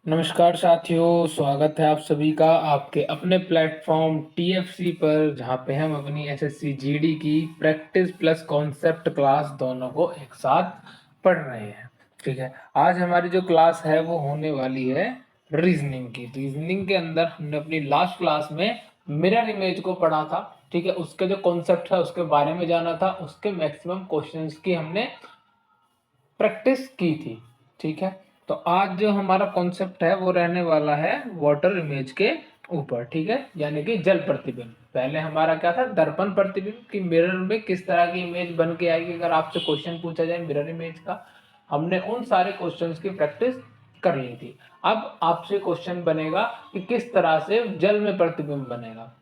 नमस्कार साथियों, स्वागत है आप सभी का आपके अपने प्लेटफॉर्म टीएफसी पर, जहां पे हम अपनी एसएससी जीडी की प्रैक्टिस प्लस कॉन्सेप्ट क्लास दोनों को एक साथ पढ़ रहे हैं। ठीक है, आज हमारी जो क्लास है वो होने वाली है रीजनिंग की। रीजनिंग के अंदर हमने अपनी लास्ट क्लास में मिरर इमेज को पढ़ा था। ठीक है, उसके जो कॉन्सेप्ट है उसके बारे में जाना था, उसके मैक्सिमम क्वेश्चंस की हमने प्रैक्टिस की थी। ठीक है, तो आज जो हमारा कॉन्सेप्ट है वो रहने वाला है वाटर इमेज के ऊपर। ठीक है, यानी कि जल प्रतिबिंब। पहले हमारा क्या था, दर्पण प्रतिबिंब की मिरर में किस तरह की इमेज बन के आएगी। अगर आपसे क्वेश्चन पूछा जाए मिरर इमेज का, हमने उन सारे क्वेश्चंस की प्रैक्टिस कर ली थी। अब आपसे क्वेश्चन बनेगा कि किस तरह से जल में प्रतिबिंब बनेगा।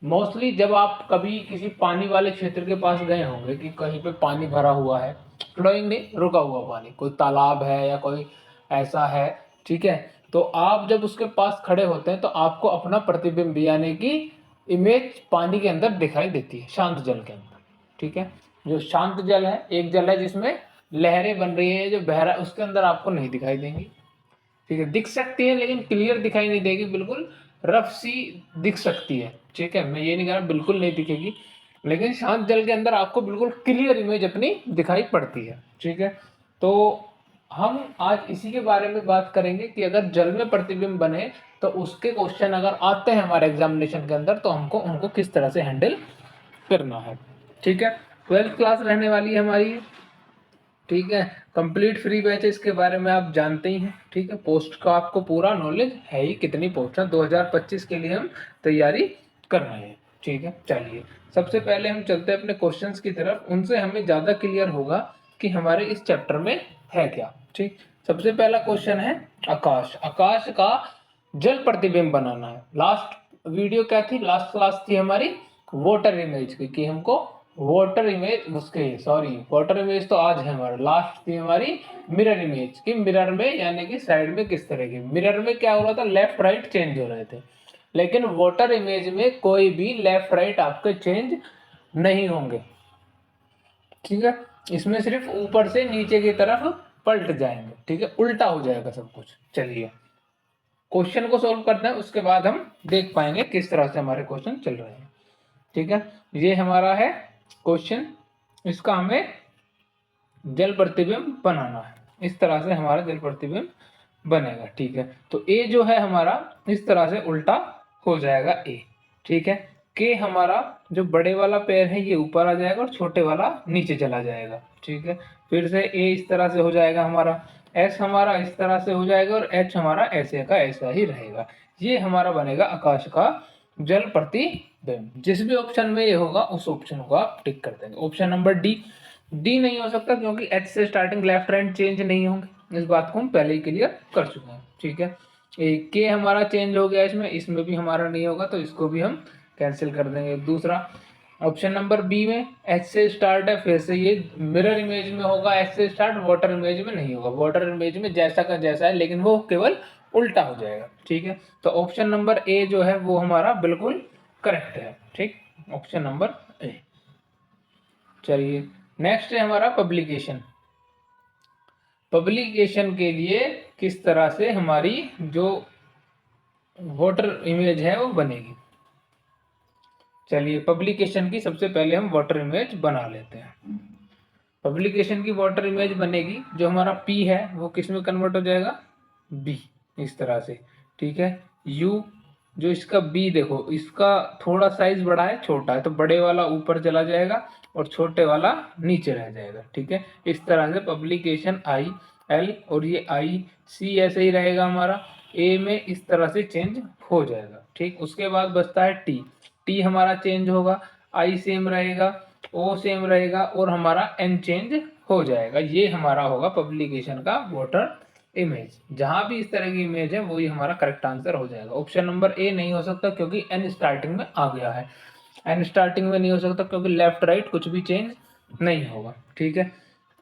मोस्टली जब आप कभी किसी पानी वाले क्षेत्र के पास गए होंगे कि कहीं पे पानी भरा हुआ है, फ्लोइंग नहीं, रुका हुआ पानी, कोई तालाब है या कोई ऐसा है। ठीक है, तो आप जब उसके पास खड़े होते हैं तो आपको अपना प्रतिबिंब यानी कि इमेज पानी के अंदर दिखाई देती है, शांत जल के अंदर। ठीक है, जो शांत जल है, एक जल है जिसमें लहरें बन रही है, जो बहरा उसके अंदर आपको नहीं दिखाई देंगी। ठीक है, दिख सकती है लेकिन क्लियर दिखाई नहीं देगी, बिल्कुल रफ सी दिख सकती है। ठीक है, मैं ये नहीं कह रहा बिल्कुल नहीं दिखेगी, लेकिन शांत जल के अंदर आपको बिल्कुल क्लियर इमेज अपनी दिखाई पड़ती है। ठीक है, तो हम आज इसी के बारे में बात करेंगे कि अगर जल में प्रतिबिंब बने तो उसके क्वेश्चन अगर आते हैं हमारे एग्जामिनेशन के अंदर तो हमको उनको किस तरह से हैंडल करना है। ठीक है, 12th क्लास रहने वाली है हमारी। ठीक है, कंप्लीट फ्री बैच है, इसके बारे में आप जानते ही हैं। ठीक है, पोस्ट का आपको पूरा नॉलेज है ही, कितनी पोस्ट है 2025 के लिए हम तैयारी कर रहे हैं। ठीक है, चलिए सबसे पहले हम चलते हैं अपने क्वेश्चंस की तरफ, उनसे हमें ज़्यादा क्लियर होगा कि हमारे इस चैप्टर में है क्या। ठीक, सबसे पहला क्वेश्चन है आकाश। आकाश का जल प्रतिबिंब बनाना है। लास्ट वीडियो क्या थी, लास्ट क्लास थी हमारी वाटर इमेज की, कि हमको वाटर इमेज उसके सॉरी वाटर इमेज तो आज है हमारा, लास्ट थी हमारी मिरर इमेज की। मिरर में यानी कि साइड में किस तरह की, मिरर में क्या हो रहा था, लेफ्ट राइट चेंज हो रहे थे, लेकिन वाटर इमेज में कोई भी लेफ्ट राइट आपके चेंज नहीं होंगे। ठीक है, इसमें सिर्फ ऊपर से नीचे की तरफ पलट जाएंगे। ठीक है, उल्टा हो जाएगा सब कुछ। चलिए क्वेश्चन को सोल्व करते हैं, उसके बाद हम देख पाएंगे किस तरह से हमारे क्वेश्चन चल रहे हैं। ठीक है, ये हमारा है क्वेश्चन, इसका हमें जल प्रतिबिंब बनाना है। इस तरह से हमारा जल प्रतिबिंब बनेगा। ठीक है, तो ए जो है हमारा इस तरह से उल्टा हो जाएगा ए। ठीक है, के हमारा जो बड़े वाला पैर है ये ऊपर आ जाएगा और छोटे वाला नीचे चला जाएगा। ठीक है, फिर से ए इस तरह से हो जाएगा हमारा, एस हमारा इस तरह से हो जाएगा और एच हमारा ऐसे का ऐसा ही रहेगा। ये हमारा बनेगा आकाश का जल प्रतिबिंब। जिस भी ऑप्शन में ये होगा उस ऑप्शन को आप टिक कर देंगे। ऑप्शन नंबर डी, डी नहीं हो सकता क्योंकि एच से स्टार्टिंग लेफ्ट राइट चेंज नहीं होंगे, इस बात को हम पहले ही क्लियर कर चुके हैं। ठीक है, एक के हमारा चेंज हो गया इसमें, इसमें भी हमारा नहीं होगा तो इसको भी हम कैंसिल कर देंगे। दूसरा ऑप्शन नंबर बी में एच से स्टार्ट है, फिर से ये मिरर इमेज में होगा एच से स्टार्ट, वाटर इमेज में नहीं होगा। वाटर इमेज में जैसा का जैसा है लेकिन वो केवल उल्टा हो जाएगा। ठीक है, तो ऑप्शन नंबर ए जो है वो हमारा बिल्कुल करेक्ट है। ठीक, ऑप्शन नंबर ए। चलिए नेक्स्ट है हमारा पब्लिकेशन। पब्लिकेशन के लिए किस तरह से हमारी जो वाटर इमेज है वो बनेगी। चलिए पब्लिकेशन की सबसे पहले हम वाटर इमेज बना लेते हैं। पब्लिकेशन की वाटर इमेज बनेगी, जो हमारा P है वो किस में कन्वर्ट हो जाएगा, B, इस तरह से। ठीक है, U जो इसका B देखो, इसका थोड़ा साइज बड़ा है छोटा है, तो बड़े वाला ऊपर चला जाएगा और छोटे वाला नीचे रह जाएगा। ठीक है, इस तरह से पब्लिकेशन I L और ये I C ऐसे ही रहेगा हमारा, A में इस तरह से चेंज हो जाएगा। ठीक, उसके बाद बचता है T। T हमारा चेंज होगा, I सेम रहेगा, ओ सेम रहेगा और हमारा एन चेंज हो जाएगा। ये हमारा होगा पब्लिकेशन का वाटर इमेज। जहां भी इस तरह की इमेज है वही हमारा करेक्ट आंसर हो जाएगा। ऑप्शन नंबर ए नहीं हो सकता क्योंकि एन स्टार्टिंग में आ गया है, एन स्टार्टिंग में नहीं हो सकता क्योंकि लेफ्ट राइट कुछ भी चेंज नहीं होगा। ठीक है,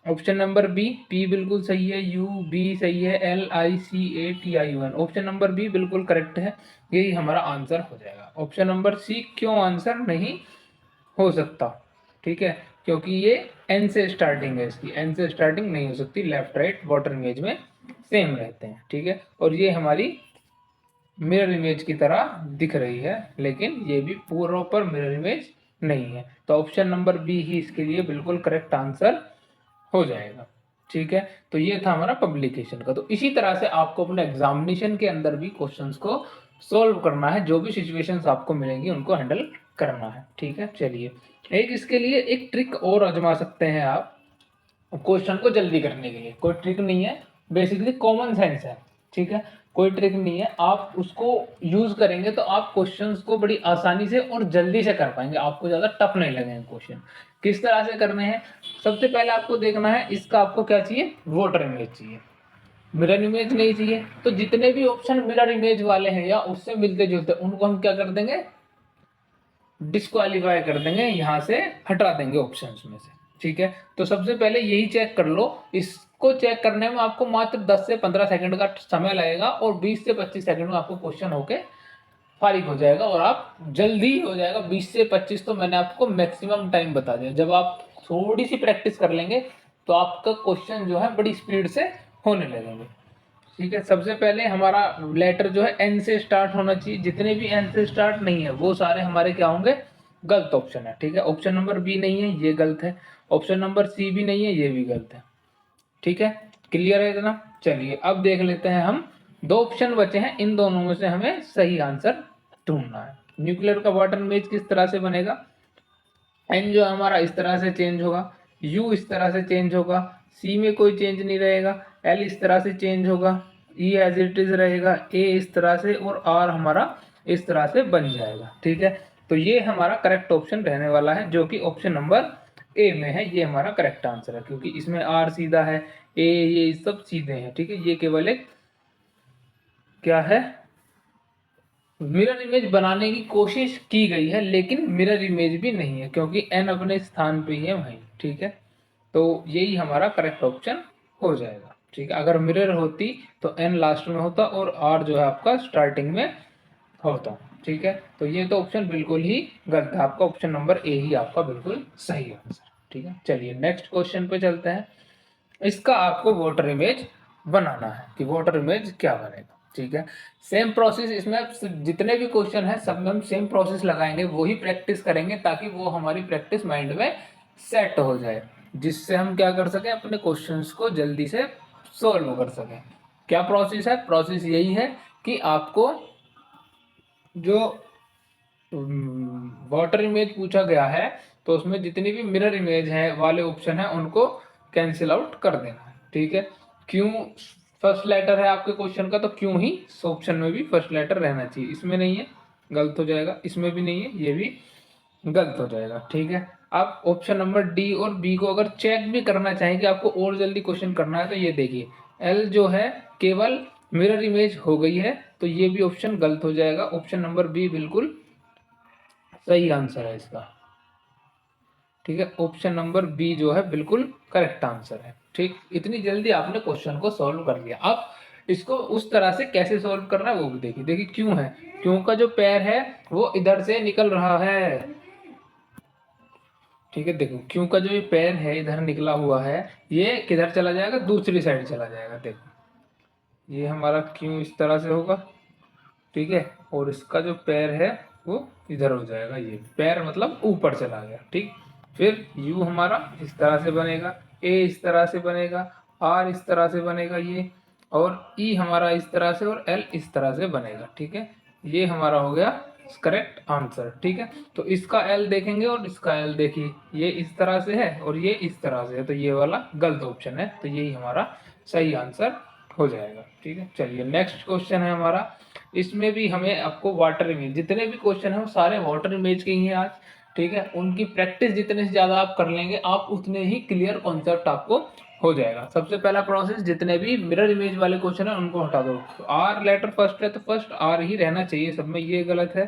ऑप्शन नंबर बी, पी बिल्कुल सही है, यू बी सही है, L I C A T I one, option number B बिल्कुल करेक्ट है, यही हमारा आंसर हो जाएगा। ऑप्शन नंबर सी क्यों आंसर नहीं हो सकता, ठीक है, क्योंकि ये एन से स्टार्टिंग है, इसकी एन से स्टार्टिंग नहीं हो सकती लेफ्ट राइट वाटर इमेज में सेम रहते हैं, ठीक है। और ये हमारी मिरर इमेज की तरह दिख रही है, लेकिन ये भी प्रॉपर मिरर इमेज नहीं है। तो ऑप्शन नंबर बी ही इसके लिए बिल्कुल करेक्ट आंसर हो जाएगा, ठीक है। तो ये था हमारा पब्लिकेशन का। तो इसी तरह से आपको अपने एग्जामिनेशन के अंदर भी क्वेश्चंस को सोल्व करना है, जो भी सिचुएशंस आपको मिलेंगी उनको हैंडल करना है, ठीक है। चलिए, एक इसके लिए एक ट्रिक और आजमा सकते हैं आप क्वेश्चन को जल्दी करने के लिए। कोई ट्रिक नहीं है, बेसिकली कॉमन सेंस है, ठीक है। कोई ट्रिक नहीं है, आप उसको यूज करेंगे तो आप क्वेश्चंस को बड़ी आसानी से और जल्दी से कर पाएंगे, आपको ज्यादा टफ नहीं लगेंगे क्वेश्चन। किस तरह से करने हैं, सबसे पहले आपको देखना है इसका आपको क्या चाहिए, वोटर इमेज चाहिए, मिरर इमेज नहीं चाहिए। तो जितने भी ऑप्शन मिरर इमेज वाले हैं या उससे मिलते जुलते, उनको हम क्या कर देंगे, डिस्क्वालीफाई कर देंगे, यहां से हटा देंगे ऑप्शंस में से, ठीक है। तो सबसे पहले यही चेक कर लो। इसको चेक करने में आपको मात्र 10 से 15 सेकंड का समय लगेगा और 20 से 25 सेकंड में आपको क्वेश्चन होके फारिग हो जाएगा और आप जल्दी हो जाएगा। 20 से 25 तो मैंने आपको मैक्सिमम टाइम बता दिया। जब आप थोड़ी सी प्रैक्टिस कर लेंगे तो आपका क्वेश्चन जो है बड़ी स्पीड से होने लगेंगे, ठीक है। सबसे पहले हमारा लेटर जो है एन से स्टार्ट होना चाहिए, जितने भी एन से स्टार्ट नहीं है वो सारे हमारे क्या होंगे, गलत ऑप्शन है, ठीक है। ऑप्शन नंबर बी नहीं है, ये गलत है। ऑप्शन नंबर सी भी नहीं है, ये भी गलत है, ठीक है। क्लियर है इतना। चलिए अब देख लेते हैं हम, दो ऑप्शन बचे हैं, इन दोनों में से हमें सही आंसर ढूंढना है। न्यूक्लियर का वाटर इमेज किस तरह से बनेगा, एन जो हमारा इस तरह से चेंज होगा, यू इस तरह से चेंज होगा, सी में कोई चेंज नहीं रहेगा, एल इस तरह से चेंज होगा, ई एज इट इज रहेगा, ए इस तरह से, और आर हमारा इस तरह से बन जाएगा, ठीक है। तो ये हमारा करेक्ट ऑप्शन रहने वाला है, जो कि ऑप्शन नंबर ए में है। ये हमारा करेक्ट आंसर है, क्योंकि इसमें आर सीधा है, ए ये सब सीधे हैं, ठीक है। ये केवल एक क्या है, मिरर इमेज बनाने की कोशिश की गई है, लेकिन मिरर इमेज भी नहीं है, क्योंकि एन अपने स्थान पे ही है वहीं, ठीक है। तो यही हमारा करेक्ट ऑप्शन हो जाएगा, ठीक है। अगर मिरर होती तो एन लास्ट में होता और आर जो है आपका स्टार्टिंग में होता, ठीक है। तो ये तो ऑप्शन बिल्कुल ही गलत है, आपका ऑप्शन नंबर ए ही आपका बिल्कुल सही आंसर, ठीक है। चलिए नेक्स्ट क्वेश्चन पे चलते हैं। इसका आपको वाटर इमेज बनाना है कि वाटर इमेज क्या बनेगा, ठीक है। सेम प्रोसेस इसमें जितने भी क्वेश्चन है सब में हम सेम प्रोसेस लगाएंगे, वही प्रैक्टिस करेंगे ताकि वो हमारी प्रैक्टिस माइंड में सेट हो जाए, जिससे हम क्या कर सकें, अपने क्वेश्चंस को जल्दी से सोल्व कर सकें। क्या प्रोसेस है, प्रोसेस यही है कि आपको जो वाटर इमेज पूछा गया है तो उसमें जितनी भी मिरर इमेज है वाले ऑप्शन है उनको कैंसिल आउट कर देना है, ठीक है। क्यों फर्स्ट लेटर है आपके क्वेश्चन का, तो क्यों ही ऑप्शन में भी फर्स्ट लेटर रहना चाहिए, इसमें नहीं है गलत हो जाएगा, इसमें भी नहीं है ये भी गलत हो जाएगा, ठीक है। आप ऑप्शन नंबर डी और बी को अगर चेक भी करना चाहें कि आपको और जल्दी क्वेश्चन करना है, तो ये देखिए एल जो है केवल मिरर इमेज हो गई है, तो ये भी ऑप्शन गलत हो जाएगा। ऑप्शन नंबर बी बिल्कुल सही आंसर है इसका, ठीक है। ऑप्शन नंबर बी जो है बिल्कुल करेक्ट आंसर है, ठीक। इतनी जल्दी आपने क्वेश्चन को सॉल्व कर लिया। अब इसको उस तरह से कैसे सॉल्व करना है वो भी देखिए। देखिए क्यों है, क्यों का जो पैर है वो इधर से निकल रहा है, ठीक है। देखो क्यों का जो ये पैर है इधर निकला हुआ है, ये किधर चला जाएगा, दूसरी साइड चला जाएगा। देखो ये हमारा क्यों इस तरह से होगा, ठीक है, और इसका जो पैर है वो इधर हो जाएगा, ये पैर मतलब ऊपर चला गया, ठीक। फिर यू हमारा इस तरह से बनेगा, ए इस तरह से बनेगा, आर इस तरह से बनेगा ये, और ई हमारा इस तरह से, और एल इस तरह से बनेगा, ठीक है। ये हमारा हो गया करेक्ट आंसर, ठीक है। तो इसका एल देखेंगे और इसका एल देखिए, ये इस तरह से है और ये इस तरह से है, तो ये वाला गलत ऑप्शन है, तो यही हमारा सही आंसर हो जाएगा, ठीक है। चलिए नेक्स्ट क्वेश्चन है हमारा, इसमें भी हमें आपको वाटर इमेज, जितने भी क्वेश्चन है वो सारे वाटर इमेज के ही हैं आज, ठीक है। उनकी प्रैक्टिस जितने से ज्यादा आप कर लेंगे आप उतने ही क्लियर कॉन्सेप्ट आपको हो जाएगा। सबसे पहला प्रोसेस, जितने भी मिरर इमेज वाले क्वेश्चन है उनको हटा दो। तो आर लेटर फर्स्ट है तो फर्स्ट आर ही रहना चाहिए सब में, ये गलत है,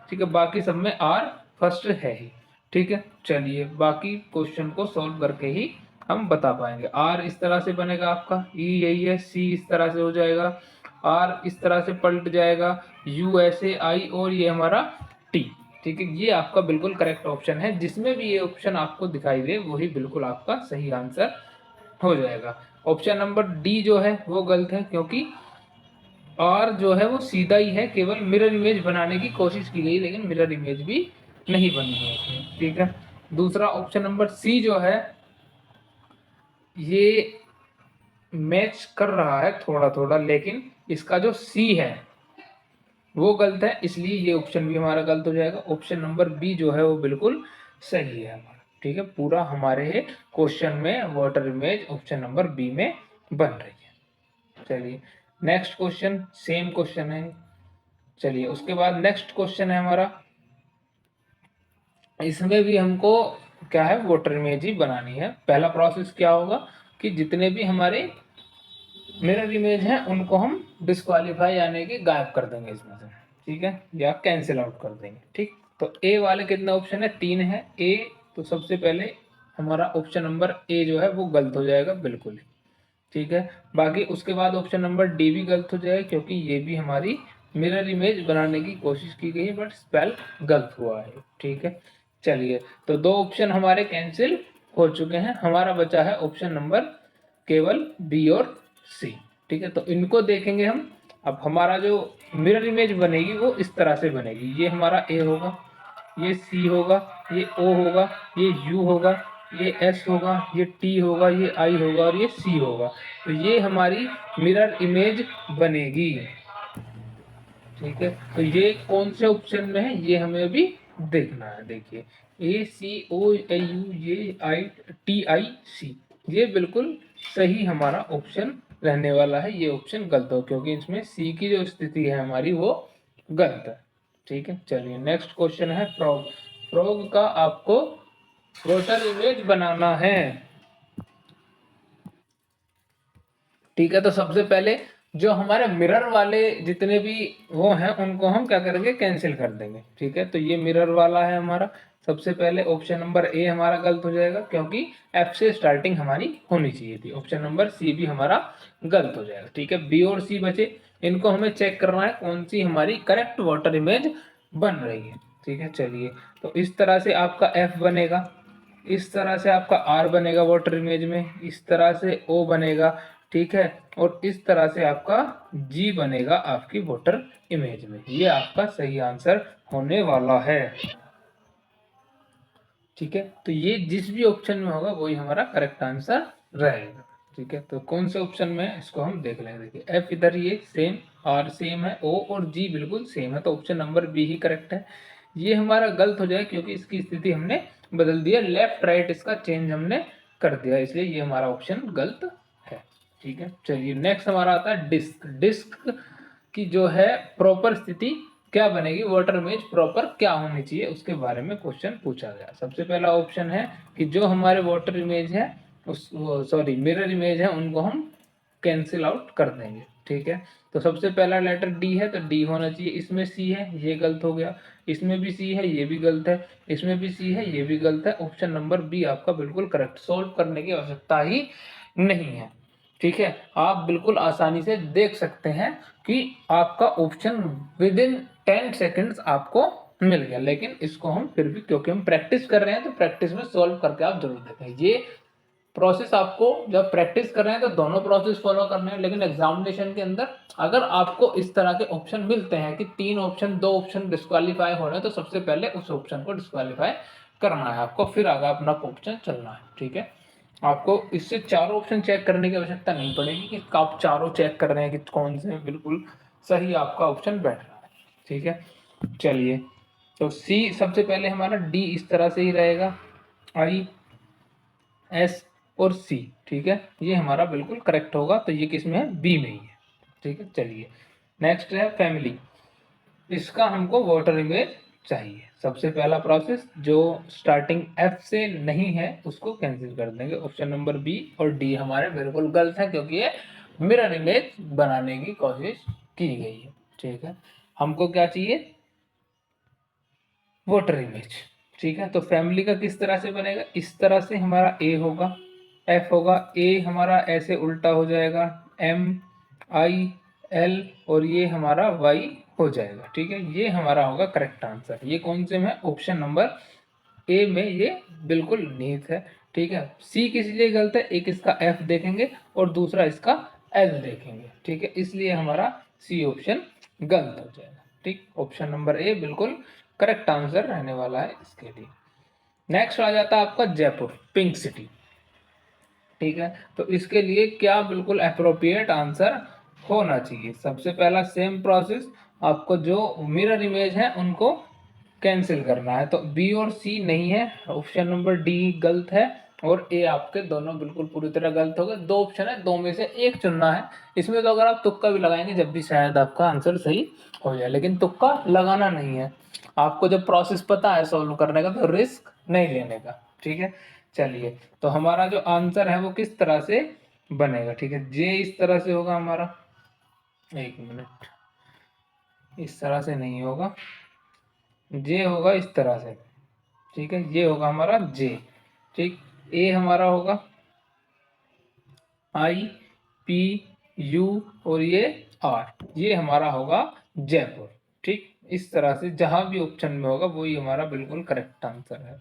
ठीक है। बाकी सब में आर फर्स्ट है ही, ठीक है। चलिए बाकी क्वेश्चन को सोल्व करके ही हम बता पाएंगे। आर इस तरह से बनेगा आपका, ई यही है, सी इस तरह से हो जाएगा, आर इस तरह से पलट जाएगा, यू ऐसे, आई, और ये हमारा टी, ठीक है। ये आपका बिल्कुल करेक्ट ऑप्शन है, जिसमें भी ये ऑप्शन आपको दिखाई दे वही बिल्कुल आपका सही आंसर हो जाएगा। ऑप्शन नंबर डी जो है वो गलत है, क्योंकि और जो है वो सीधा ही है, केवल मिरर इमेज बनाने की कोशिश की गई लेकिन मिरर इमेज भी नहीं बनी है इसमें। ठीक है, दूसरा ऑप्शन नंबर सी जो है ये मैच कर रहा है थोड़ा थोड़ा, लेकिन इसका जो सी है वो गलत है, इसलिए ये ऑप्शन भी हमारा गलत हो जाएगा। ऑप्शन नंबर बी जो है वो बिल्कुल सही है हमारा। ठीक है, पूरा हमारे क्वेश्चन में water image option number B में बन रही है। चलिए नेक्स्ट क्वेश्चन, सेम क्वेश्चन है। चलिए उसके बाद नेक्स्ट क्वेश्चन है हमारा, इसमें भी हमको क्या है, वाटर इमेज ही बनानी है। पहला प्रोसेस क्या होगा कि जितने भी हमारे मिरर इमेज हैं उनको हम डिस्क्वालीफाई यानी कि गायब कर देंगे इसमें से। ठीक है, या कैंसिल आउट कर देंगे। ठीक, तो ए वाले कितने ऑप्शन है, 3 है ए। तो सबसे पहले हमारा ऑप्शन नंबर ए जो है वो गलत हो जाएगा बिल्कुल ही। ठीक है, बाकी उसके बाद ऑप्शन नंबर डी भी गलत हो जाएगा, क्योंकि ये भी हमारी मिरर इमेज बनाने की कोशिश की गई है बट स्पेल गलत हुआ है। ठीक है, चलिए तो दो ऑप्शन हमारे कैंसिल हो चुके हैं, हमारा बचा है ऑप्शन नंबर केवल बी और सी। ठीक है, तो इनको देखेंगे हम। अब हमारा जो मिरर इमेज बनेगी वो इस तरह से बनेगी, ये हमारा ए होगा, ये सी होगा, ये ओ होगा, ये यू होगा, ये एस होगा, ये टी होगा, ये आई होगा और ये सी होगा। तो ये हमारी मिरर इमेज बनेगी। ठीक है, तो ये कौन से ऑप्शन में है ये हमें अभी देखना है। देखिए ए सी ओ यू ये आई टी आई सी, ये बिल्कुल सही हमारा ऑप्शन रहने वाला है। ये ऑप्शन गलत हो, क्योंकि इसमें सी की जो स्थिति है हमारी वो गलत है। ठीक है, चलिए नेक्स्ट क्वेश्चन है फ्रॉग। फ्रॉग का आपको वाटर इमेज बनाना है। ठीक है, तो सबसे पहले जो हमारे मिरर वाले जितने भी वो हैं उनको हम क्या करेंगे, कैंसिल कर देंगे। ठीक है, तो ये मिरर वाला है हमारा। सबसे पहले ऑप्शन नंबर ए हमारा गलत हो जाएगा, क्योंकि एफ से स्टार्टिंग हमारी होनी चाहिए थी। ऑप्शन नंबर सी भी हमारा गलत हो जाएगा। ठीक है, बी और सी बचे, इनको हमें चेक करना है कौन सी हमारी करेक्ट वाटर इमेज बन रही है। ठीक है, चलिए तो इस तरह से आपका एफ बनेगा, इस तरह से आपका आर बनेगा वाटर इमेज में, इस तरह से ओ बनेगा। ठीक है, और इस तरह से आपका जी बनेगा आपकी वाटर इमेज में। ये आपका सही आंसर होने वाला है। ठीक है, तो ये जिस भी ऑप्शन में होगा वही हमारा करेक्ट आंसर रहेगा। ठीक है, तो कौन से ऑप्शन में है इसको हम देख लेंगे। देखिए एफ इधर ये सेम, आर सेम है, ओ और जी बिल्कुल सेम है, तो ऑप्शन नंबर बी ही करेक्ट है। ये हमारा गलत हो जाए क्योंकि इसकी स्थिति हमने बदल दिया, लेफ्ट राइट इसका चेंज हमने कर दिया, इसलिए ये हमारा ऑप्शन गलत है। ठीक है, चलिए नेक्स्ट हमारा आता है डिस्क। डिस्क की जो है प्रॉपर स्थिति क्या बनेगी, वाटर इमेज प्रॉपर क्या होनी चाहिए उसके बारे में क्वेश्चन पूछा गया। सबसे पहला ऑप्शन है कि जो हमारे वाटर इमेज है उस सॉरी मिरर इमेज है उनको हम कैंसिल आउट कर देंगे। ठीक है, तो सबसे पहला लेटर डी है तो डी होना चाहिए, इसमें सी है ये गलत हो गया, इसमें भी सी है ये भी गलत है, इसमें भी सी है ये भी गलत है। ऑप्शन नंबर बी आपका बिल्कुल करेक्ट, सोल्व करने की आवश्यकता ही नहीं है। ठीक है, आप बिल्कुल आसानी से देख सकते हैं कि आपका ऑप्शन विद इन 10 सेकेंड्स आपको मिल गया, लेकिन इसको हम फिर भी क्योंकि हम प्रैक्टिस कर रहे हैं तो प्रैक्टिस में सॉल्व करके आप जरूर देखें। ये प्रोसेस आपको जब प्रैक्टिस कर रहे हैं तो दोनों प्रोसेस फॉलो करने हैं, लेकिन एग्जामिनेशन के अंदर अगर आपको इस तरह के ऑप्शन मिलते हैं कि 3 ऑप्शन 2 ऑप्शन डिस्क्वालीफाई हो रहे हैं तो सबसे पहले उस ऑप्शन को डिस्क्वालीफाई करना है आपको, फिर आगे अपना ऑप्शन चलना है। ठीक है, आपको इससे चारों ऑप्शन चेक करने की आवश्यकता नहीं पड़ेगी कि आप चारों चेक कर रहे हैं कि कौन से बिल्कुल सही आपका ऑप्शन बैठ रहा है। ठीक है, चलिए तो सी सबसे पहले हमारा, डी इस तरह से ही रहेगा, आई एस और सी। ठीक है, ये हमारा बिल्कुल करेक्ट होगा, तो ये किस में है, बी में ही है। ठीक है, चलिए नेक्स्ट है फैमिली। इसका हमको वाटर इमेज चाहिए। सबसे पहला प्रोसेस जो स्टार्टिंग एफ से नहीं है उसको कैंसिल कर देंगे। ऑप्शन नंबर बी और डी हमारे बिल्कुल गलत है, क्योंकि ये मिरर इमेज बनाने की कोशिश की गई है। ठीक है, हमको क्या चाहिए, वाटर इमेज। ठीक है, तो फैमिली का किस तरह से बनेगा, इस तरह से हमारा ए होगा, एफ होगा, ए हमारा ऐसे उल्टा हो जाएगा, एम आई एल और ये हमारा वाई हो जाएगा। ठीक है, ये हमारा होगा करेक्ट आंसर। ये कौन से में, ऑप्शन नंबर ए में ये बिल्कुल निहित है। ठीक है। सी किस लिए गलत है, एक इसका एफ देखेंगे और दूसरा इसका एल देखेंगे, ठीक है, इसलिए हमारा सी ऑप्शन गलत हो जाएगा। ठीक, ऑप्शन नंबर ए बिल्कुल करेक्ट आंसर रहने वाला है इसके लिए। नेक्स्ट आ जाता है आपका जयपुर, पिंक सिटी। ठीक है, तो इसके लिए क्या बिल्कुल अप्रोप्रिएट आंसर होना चाहिए। सबसे पहला सेम प्रोसेस, आपको जो मिरर इमेज है उनको कैंसिल करना है। तो बी और सी नहीं है, ऑप्शन नंबर डी गलत है, और ए आपके दोनों बिल्कुल पूरी तरह गलत हो गए। दो ऑप्शन है, दो में से एक चुनना है। इसमें तो अगर आप तुक्का भी लगाएंगे जब भी शायद आपका आंसर सही हो जाए, लेकिन तुक्का लगाना नहीं है। आपको जब प्रोसेस पता है सॉल्व करने का तो रिस्क नहीं लेने का। ठीक है, चलिए, तो हमारा जो आंसर है वो किस तरह से बनेगा। ठीक है, जे इस तरह से होगा हमारा, एक मिनट, इस तरह से नहीं होगा, जे होगा इस तरह से। ठीक है, ये होगा हमारा जे। ठीक, ए हमारा होगा आई पी यू और ये आर, ये हमारा होगा जयपुर। ठीक, इस तरह से जहां भी ऑप्शन में होगा वही हमारा बिल्कुल करेक्ट आंसर है।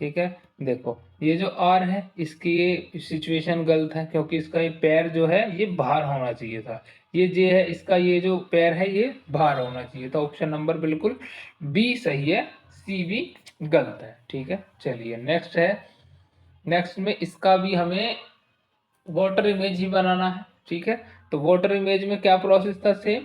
ठीक है, देखो ये जो आर है इसकी ये सिचुएशन गलत है, क्योंकि इसका ये पैर जो है ये बाहर होना चाहिए था। ये जे है, इसका ये जो पैर है ये बाहर होना चाहिए था। ऑप्शन नंबर बिल्कुल बी सही है, सी भी गलत है। ठीक है, चलिए नेक्स्ट है। नेक्स्ट में इसका भी हमें वाटर इमेज ही बनाना है। ठीक है, तो वाटर इमेज में क्या प्रोसेस था, सेम,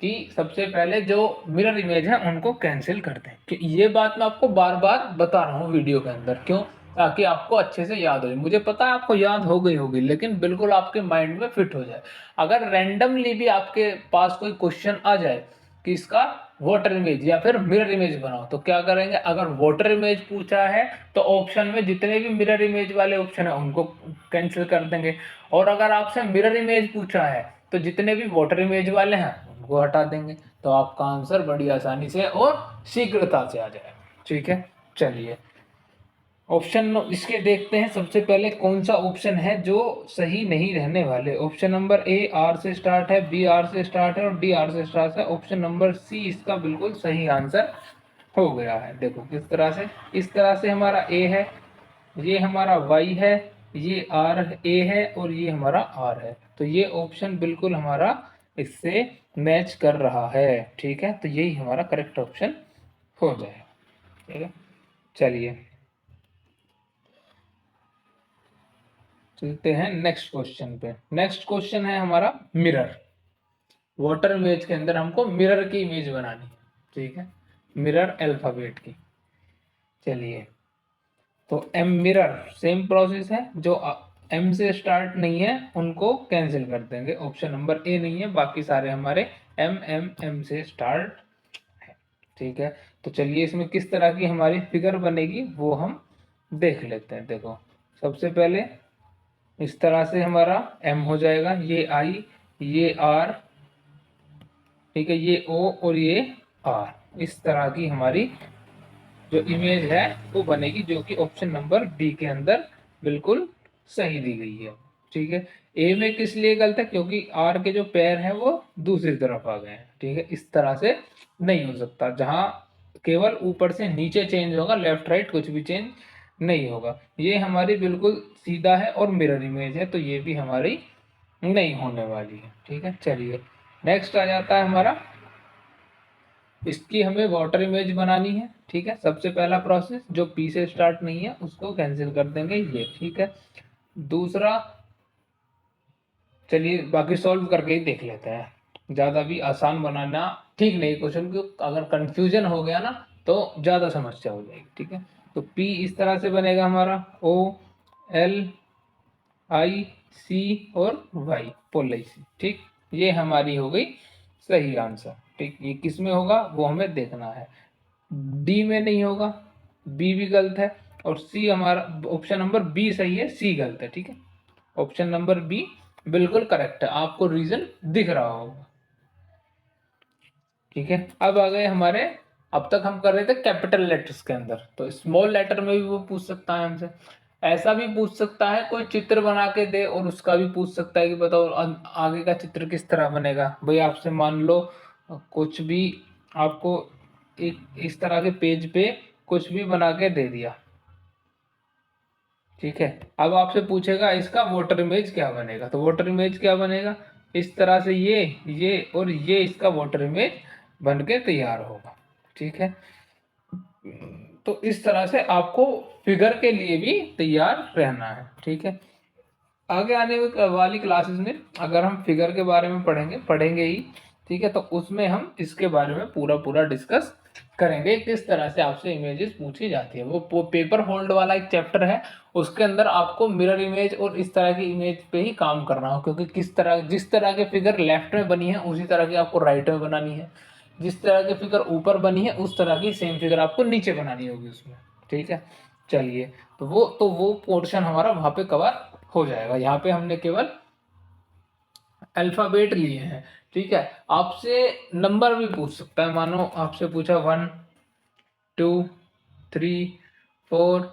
कि सबसे पहले जो मिरर इमेज है उनको कैंसिल करते हैं। कि ये बात मैं आपको बार बार बता रहा हूँ वीडियो के अंदर, क्यों, ताकि आपको अच्छे से याद हो जाए। मुझे पता है आपको याद हो गई होगी, लेकिन बिल्कुल आपके माइंड में फिट हो जाए। अगर रैंडमली भी आपके पास कोई क्वेश्चन आ जाए कि इसका वाटर इमेज या फिर मिरर इमेज बनाओ, तो क्या करेंगे, अगर वाटर इमेज पूछा है तो ऑप्शन में जितने भी मिरर इमेज वाले ऑप्शन है उनको कैंसिल कर देंगे, और अगर आपसे मिरर इमेज पूछा है तो जितने भी वाटर इमेज वाले हैं उनको हटा देंगे। तो आपका आंसर बड़ी आसानी से और शीघ्रता से आ जाएगा। ठीक है, चलिए ऑप्शन इसके देखते हैं। सबसे पहले कौन सा ऑप्शन है जो सही नहीं रहने वाले। ऑप्शन नंबर ए आर से स्टार्ट है, बी आर से स्टार्ट है और डी आर से स्टार्ट है। ऑप्शन नंबर सी इसका बिल्कुल सही आंसर हो गया है। देखो किस तरह से, इस तरह से हमारा ए है, ये हमारा वाई है, ये आर ए है और ये हमारा आर है। तो ये ऑप्शन बिल्कुल हमारा इससे मैच कर रहा है। ठीक है, तो यही हमारा करेक्ट ऑप्शन हो जाएगा। ठीक है, चलिए चलते हैं नेक्स्ट क्वेश्चन पे। नेक्स्ट क्वेश्चन है हमारा मिरर। वाटर इमेज के अंदर हमको मिरर की इमेज बनानी है। ठीक है, मिरर अल्फाबेट की। चलिए, तो एम मिरर सेम प्रोसेस है, जो एम से स्टार्ट नहीं है उनको कैंसिल कर देंगे। ऑप्शन नंबर ए नहीं है, बाकी सारे हमारे एम एम एम से स्टार्ट है। ठीक है, तो चलिए इसमें किस तरह की हमारी फिगर बनेगी वो हम देख लेते हैं। देखो सबसे पहले इस तरह से हमारा एम हो जाएगा, ये आई, ये आर, ठीक है, ये ओ और ये आर। इस तरह की हमारी जो इमेज है वो बनेगी, जो कि ऑप्शन नंबर डी के अंदर बिल्कुल सही दी गई है। ठीक है, ए में किस लिए गलत है, क्योंकि आर के जो पैर हैं वो दूसरी तरफ आ गए हैं। ठीक है, इस तरह से नहीं हो सकता, जहां केवल ऊपर से नीचे चेंज होगा, लेफ्ट राइट कुछ भी चेंज नहीं होगा। ये हमारी बिल्कुल सीधा है और मिरर इमेज है, तो ये भी हमारी नहीं होने वाली है। ठीक है, चलिए नेक्स्ट आ जाता है हमारा, इसकी हमें वाटर इमेज बनानी है। ठीक है, सबसे पहला प्रोसेस जो पी से स्टार्ट नहीं है उसको कैंसिल कर देंगे ये। ठीक है, दूसरा, चलिए बाकी सॉल्व करके ही देख लेते हैं, ज्यादा भी आसान बनाना ठीक नहीं क्वेश्चन को, अगर कंफ्यूजन हो गया ना तो ज्यादा समस्या हो जाएगी। ठीक है, तो पी इस तरह से बनेगा हमारा, ओ एल आई सी और वाई, पोलैसी। ठीक, ये हमारी हो गई सही आंसर। ठीक, ये किस में होगा वो हमें देखना है। डी में नहीं होगा, बी भी गलत है, और सी हमारा ऑप्शन नंबर बी सही है, सी गलत है। ठीक है, ऑप्शन नंबर बी बिल्कुल करेक्ट है, आपको रीजन दिख रहा होगा। ठीक है, अब आ गए हमारे, अब तक हम कर रहे थे कैपिटल लेटर्स के अंदर, तो स्मॉल लेटर में भी वो पूछ सकता है हमसे। ऐसा भी पूछ सकता है, कोई चित्र बना के दे और उसका भी पूछ सकता है कि बताओ आगे का चित्र किस तरह बनेगा। भाई आपसे मान लो कुछ भी आपको एक इस तरह के पेज पे कुछ भी बना के दे दिया। ठीक है। अब आपसे पूछेगा इसका वोटर इमेज क्या बनेगा, तो वोटर इमेज क्या बनेगा, इस तरह से ये और ये इसका वोटर इमेज बन के तैयार होगा। ठीक है, तो इस तरह से आपको फिगर के लिए भी तैयार रहना है। ठीक है, आगे आने वाली क्लासेस में अगर हम फिगर के बारे में पढ़ेंगे ही, ठीक है, तो उसमें हम इसके बारे में पूरा पूरा डिस्कस करेंगे, किस तरह से आपसे इमेजेस पूछी जाती है। वो पेपर होल्ड वाला एक चैप्टर है, उसके अंदर आपको मिरर इमेज और इस तरह की इमेज पे ही काम करना हो, क्योंकि जिस तरह के फिगर लेफ्ट में बनी है उसी तरह की आपको राइट में बनानी है, जिस तरह की फिगर ऊपर बनी है उस तरह की सेम फिगर आपको नीचे बनानी होगी उसमें। ठीक है, चलिए, तो वो पोर्शन हमारा वहां पे कवर हो जाएगा। यहाँ पे हमने केवल अल्फाबेट लिए हैं। ठीक है, आपसे नंबर भी पूछ सकता है, मानो आपसे पूछा 1 2 3 4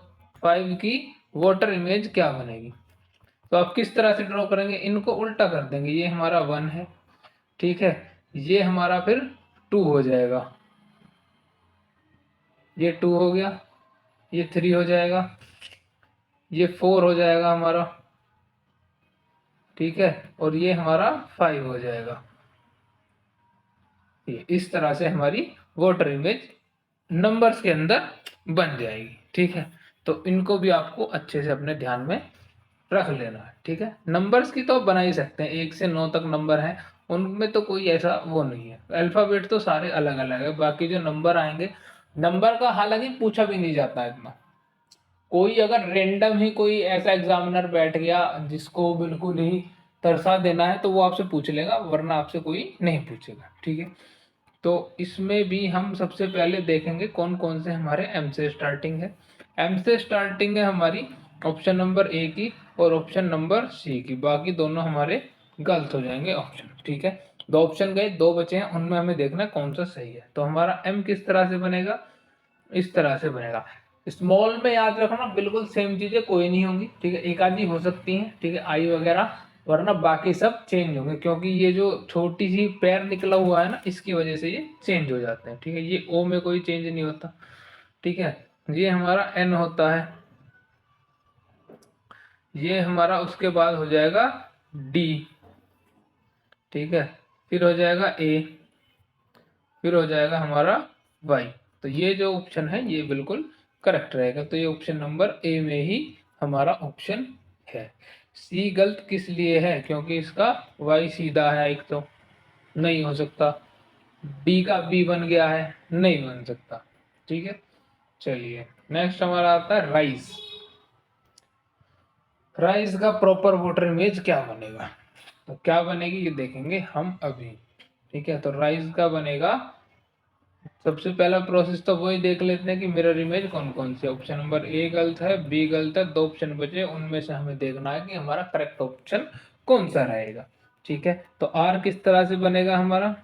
5 की वाटर इमेज क्या बनेगी, तो आप किस तरह से ड्रॉ करेंगे, इनको उल्टा कर देंगे। ये हमारा 1 है, ठीक है, ये हमारा फिर 2 हो जाएगा, ये 2 हो गया, ये 3 हो जाएगा, ये 4 हो जाएगा हमारा, ठीक है, और ये हमारा 5 हो जाएगा। इस तरह से हमारी वाटर इमेज नंबर्स के अंदर बन जाएगी। ठीक है, तो इनको भी आपको अच्छे से अपने ध्यान में रख लेना है। ठीक है, नंबर्स की तो आप बना ही सकते हैं, 1 से 9 तक नंबर है, उनमें तो कोई ऐसा वो नहीं है। अल्फाबेट तो सारे अलग अलग है, बाकी जो नंबर आएंगे, नंबर का हालांकि पूछा भी नहीं जाता है इतना। कोई अगर रेंडम ही कोई ऐसा एग्जामिनर बैठ गया जिसको बिल्कुल ही तरसा देना है, तो वो आपसे पूछ लेगा, वरना आपसे कोई नहीं पूछेगा। ठीक है, तो इसमें भी हम सबसे पहले देखेंगे कौन कौन से हमारे एम से स्टार्टिंग है। एम से स्टार्टिंग है हमारी ऑप्शन नंबर ए की और ऑप्शन नंबर सी की, बाकी दोनों हमारे गलत हो जाएंगे ऑप्शन। ठीक है, 2 ऑप्शन गए, 2 बचे हैं, उनमें हमें देखना है कौन सा सही है। तो हमारा एम किस तरह से बनेगा, इस तरह से बनेगा। स्मॉल में याद रखना बिल्कुल सेम चीजें कोई नहीं होंगी। ठीक है, एक आधी हो सकती है, ठीक है, आई वगैरह, वरना बाकी सब चेंज होंगे, क्योंकि ये जो छोटी सी पैर निकला हुआ है ना, इसकी वजह से ये चेंज हो जाते हैं। ठीक है, ये ओ में कोई चेंज नहीं होता। ठीक है, ये हमारा एन होता है, ये हमारा उसके बाद हो जाएगा डी। ठीक है, फिर हो जाएगा ए, फिर हो जाएगा हमारा वाई। तो ये जो ऑप्शन है ये बिल्कुल करेक्ट रहेगा, तो ये ऑप्शन नंबर ए में ही हमारा ऑप्शन है। सी गलत किस लिए है, क्योंकि इसका वाई सीधा है, एक तो नहीं हो सकता। डी का बी बन गया है, नहीं बन सकता। ठीक है, चलिए नेक्स्ट हमारा आता है राइस। राइस का प्रॉपर वाटर इमेज क्या बनेगा, तो क्या बनेगी ये देखेंगे हम अभी। ठीक है, तो राइस का बनेगा, सबसे पहला प्रोसेस तो वही देख लेते हैं कि मिरर इमेज कौन कौन सी। ऑप्शन नंबर ए गलत है, बी गलत है, 2 ऑप्शन बचे, उनमें से हमें देखना है कि हमारा करेक्ट ऑप्शन कौन सा रहेगा। ठीक है, तो आर किस तरह से बनेगा हमारा,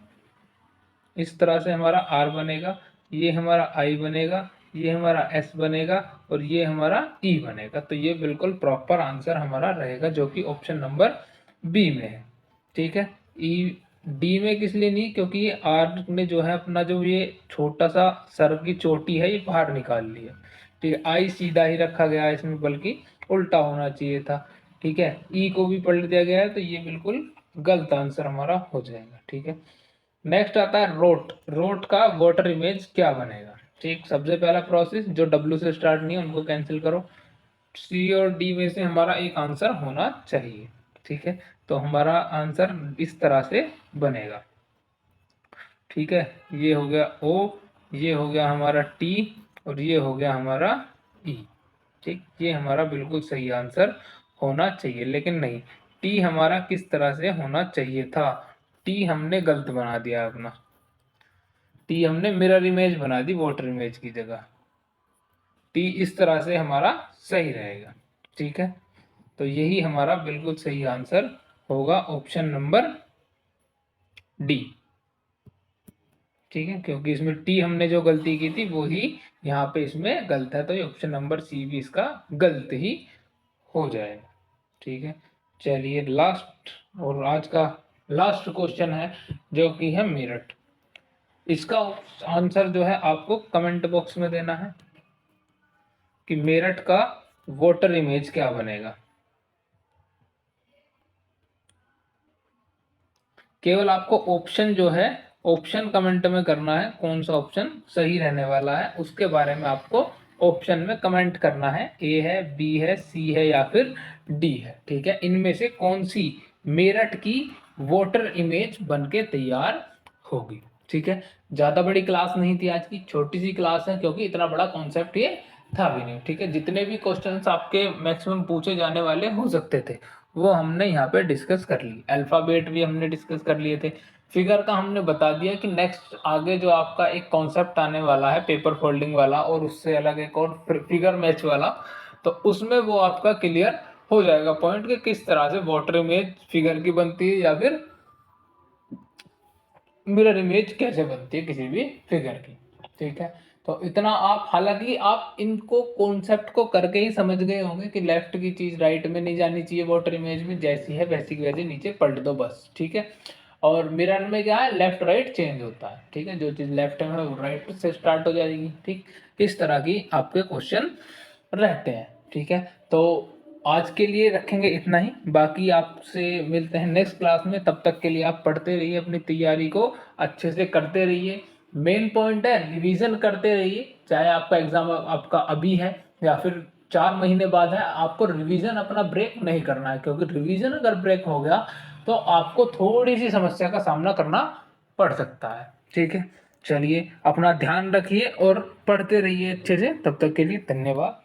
इस तरह से हमारा आर बनेगा, ये हमारा आई बनेगा, ये हमारा एस बनेगा और ये हमारा ई बनेगा। तो ये बिल्कुल प्रॉपर आंसर हमारा रहेगा, जो कि ऑप्शन नंबर बी में है। ठीक है, ई डी में किस लिए नहीं, क्योंकि ये आर ने जो है अपना जो ये छोटा सा सर की चोटी है ये बाहर निकाल लिया। ठीक है, आई सीधा ही रखा गया है इसमें, बल्कि उल्टा होना चाहिए था। ठीक है, ई को भी पलट दिया गया है, तो ये बिल्कुल गलत आंसर हमारा हो जाएगा। ठीक है, नेक्स्ट आता है रोट। रोट का वाटर इमेज क्या बनेगा। ठीक, सबसे पहला प्रोसेस, जो डब्ल्यू से स्टार्ट नहीं है उनको कैंसिल करो, सी और डी में से हमारा एक आंसर होना चाहिए। ठीक है, तो हमारा आंसर इस तरह से बनेगा। ठीक है, ये हो गया ओ, ये हो गया हमारा टी और ये हो गया हमारा ई। ठीक, ये हमारा बिल्कुल सही आंसर होना चाहिए, लेकिन नहीं, टी हमारा किस तरह से होना चाहिए था, टी हमने गलत बना दिया अपना, टी हमने मिरर इमेज बना दी वाटर इमेज की जगह। टी इस तरह से हमारा सही रहेगा। ठीक है, तो यही हमारा बिल्कुल सही आंसर होगा, ऑप्शन नंबर डी। ठीक है, क्योंकि इसमें टी हमने जो गलती की थी वो ही यहाँ पे इसमें गलत है, तो ये ऑप्शन नंबर सी भी इसका गलत ही हो जाएगा। ठीक है, चलिए लास्ट और आज का लास्ट क्वेश्चन है, जो कि है मेरठ। इसका आंसर जो है आपको कमेंट बॉक्स में देना है कि मेरठ का वोटर इमेज क्या बनेगा। केवल आपको ऑप्शन जो है, ऑप्शन कमेंट में करना है, कौन सा ऑप्शन सही रहने वाला है उसके बारे में आपको ऑप्शन में कमेंट करना है। ए है, बी है, सी है या फिर डी है। ठीक है, इनमें से कौन सी मेरठ की वोटर इमेज बन के तैयार होगी। ठीक है, ज्यादा बड़ी क्लास नहीं थी आज की, छोटी सी क्लास है क्योंकि इतना बड़ा कॉन्सेप्ट ये था भी नहीं। ठीक है, जितने भी क्वेश्चंस आपके मैक्सिमम पूछे जाने वाले हो सकते थे वो हमने यहाँ पे डिस्कस कर ली। अल्फाबेट भी हमने डिस्कस कर लिए थे। फिगर का हमने बता दिया कि नेक्स्ट आगे जो आपका एक कॉन्सेप्ट आने वाला है पेपर फोल्डिंग वाला, और उससे अलग एक और फिगर मैच वाला, तो उसमें वो आपका क्लियर हो जाएगा पॉइंट कि किस तरह से वाटर इमेज फिगर की बनती है या फिर मिरर इमेज कैसे बनती है किसी भी फिगर की। ठीक है, तो इतना आप, हालांकि आप इनको कॉन्सेप्ट को करके ही समझ गए होंगे कि लेफ्ट की चीज राइट में नहीं जानी चाहिए, वाटर इमेज में जैसी है वैसी की वैसी नीचे पलट दो बस। ठीक है, और मिरर में क्या है, लेफ्ट राइट चेंज होता है। ठीक है, जो चीज लेफ्ट में वो राइट से स्टार्ट हो जाएगी। ठीक, इस तरह की आपके क्वेश्चन रहते हैं। ठीक है, तो आज के लिए रखेंगे इतना ही, बाकी आपसे मिलते हैं नेक्स्ट क्लास में। तब तक के लिए आप पढ़ते रहिए, अपनी तैयारी को अच्छे से करते रहिए। मेन पॉइंट है रिवीजन करते रहिए, चाहे आपका एग्जाम आपका अभी है या फिर 4 महीने बाद है, आपको रिवीजन अपना ब्रेक नहीं करना है, क्योंकि रिवीजन अगर ब्रेक हो गया तो आपको थोड़ी सी समस्या का सामना करना पड़ सकता है। ठीक है, चलिए अपना ध्यान रखिए और पढ़ते रहिए अच्छे से। तब तक के लिए धन्यवाद।